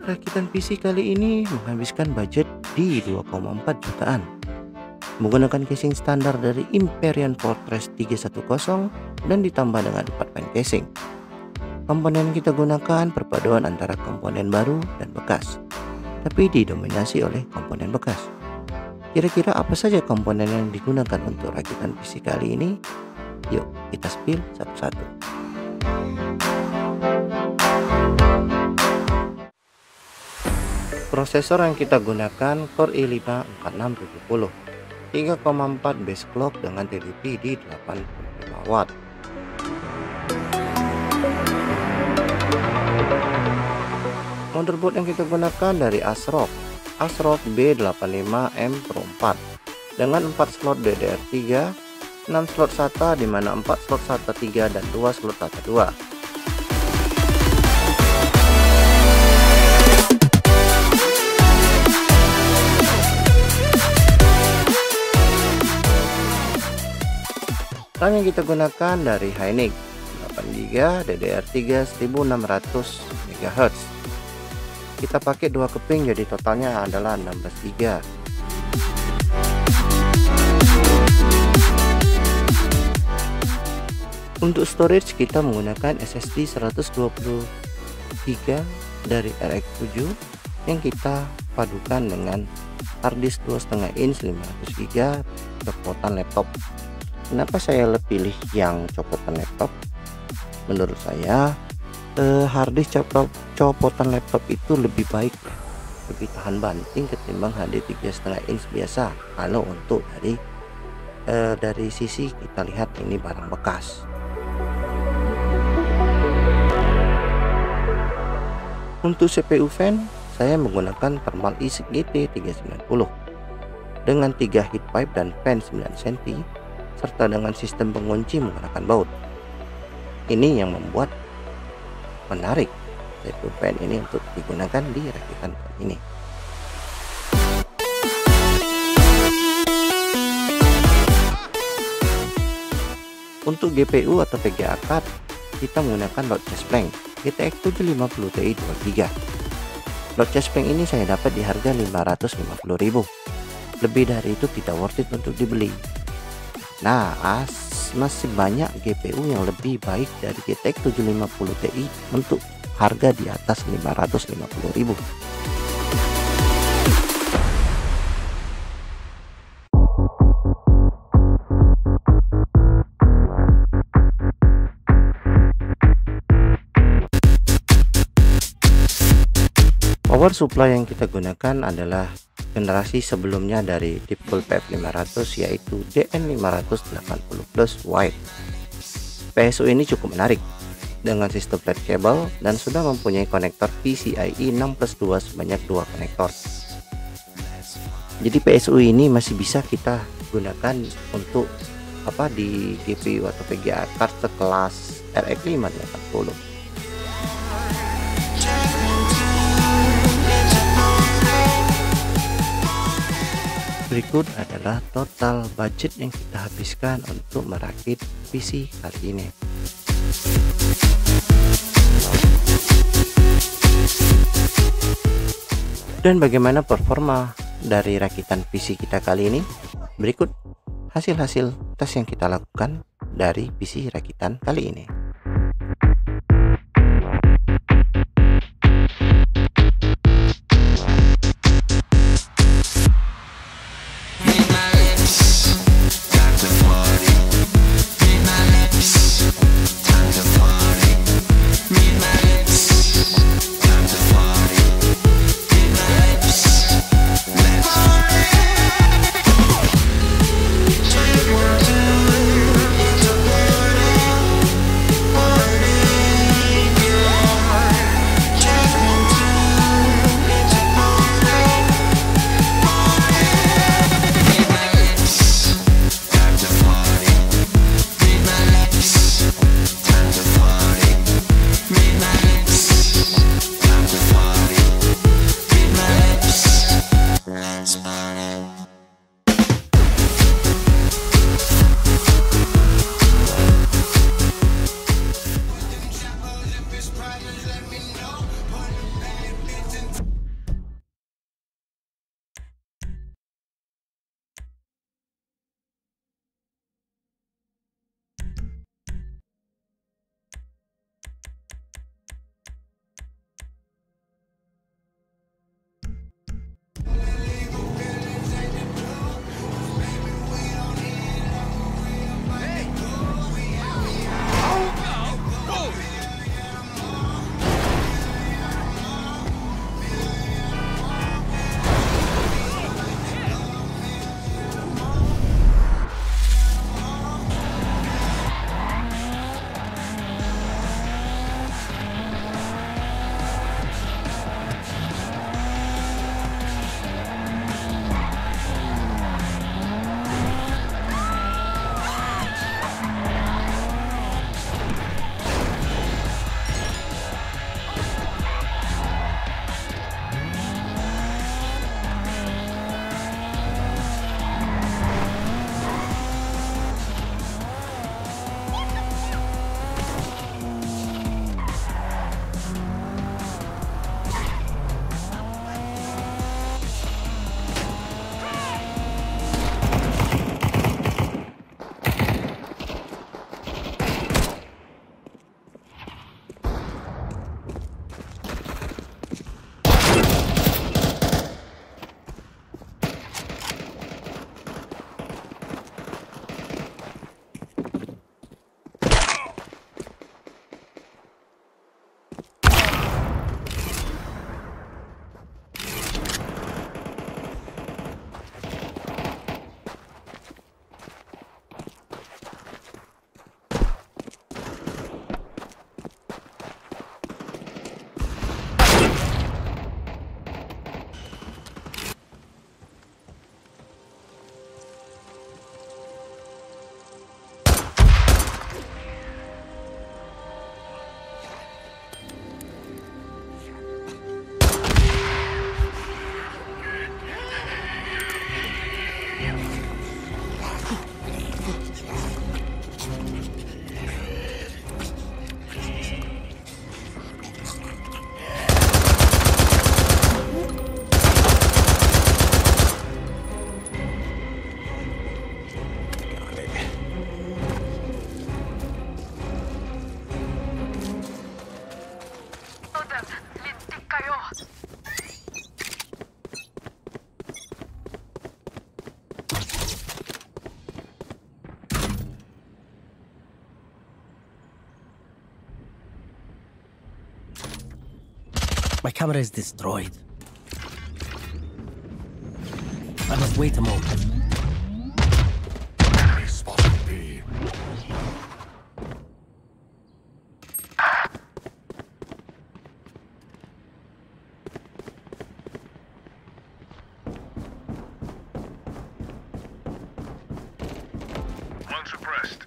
Rakitan PC kali ini menghabiskan budget di 2,4 jutaan. Menggunakan casing standar dari Imperion Fortress 310 dan ditambah dengan 4 pen casing. Komponen kita gunakan perpaduan antara komponen baru dan bekas, tapi didominasi oleh komponen bekas. Kira-kira apa saja komponen yang digunakan untuk rakitan PC kali ini? Yuk kita spill satu-satu. Prosesor yang kita gunakan Core i5 4670, 3,4 base clock dengan TDP di 85 watt. Motherboard yang kita gunakan dari ASRock B85M Pro 4 dengan 4 slot DDR3, 6 slot SATA di mana 4 slot SATA 3 dan 2 slot SATA 2. RAM yang kita gunakan dari Hynix 8GB DDR3 1600 MHz. Kita pakai 2 keping, jadi totalnya adalah 16 GB. Untuk storage kita menggunakan SSD 120GB dari RX7 yang kita padukan dengan harddisk 2,5 inch 500GB copotan laptop. Kenapa saya pilih yang copotan laptop? Menurut saya harddisk copotan laptop itu lebih baik, lebih tahan banting ketimbang HD 3,5 inch biasa. Kalau untuk dari sisi kita lihat ini barang bekas. Untuk CPU fan saya menggunakan thermal GT390 dengan 3 heat pipe dan fan 9 cm serta dengan sistem pengunci menggunakan baut. Ini yang membuat menarik CPU fan ini untuk digunakan di rakitan ini. Untuk GPU atau VGA card kita menggunakan load chest plank GTX 750 Ti 2GB. Load chest plank ini saya dapat di harga 550.000. Lebih dari itu tidak worth it untuk dibeli. Nah, masih banyak GPU yang lebih baik dari GTX 750 Ti untuk harga di atas 550.000. Power supply yang kita gunakan adalah generasi sebelumnya dari DeepCool PF500, yaitu DN580 Plus Wide. PSU ini cukup menarik dengan sistem flat cable dan sudah mempunyai konektor PCIe 6+2 sebanyak 2 konektor. Jadi PSU ini masih bisa kita gunakan untuk di GPU atau VGA card sekelas RX 580. Berikut adalah total budget yang kita habiskan untuk merakit PC kali ini. Dan bagaimana performa dari rakitan PC kita kali ini? Berikut hasil-hasil tes yang kita lakukan dari PC rakitan kali ini. My camera is destroyed. I must wait a moment. Enemy spotted B. One suppressed.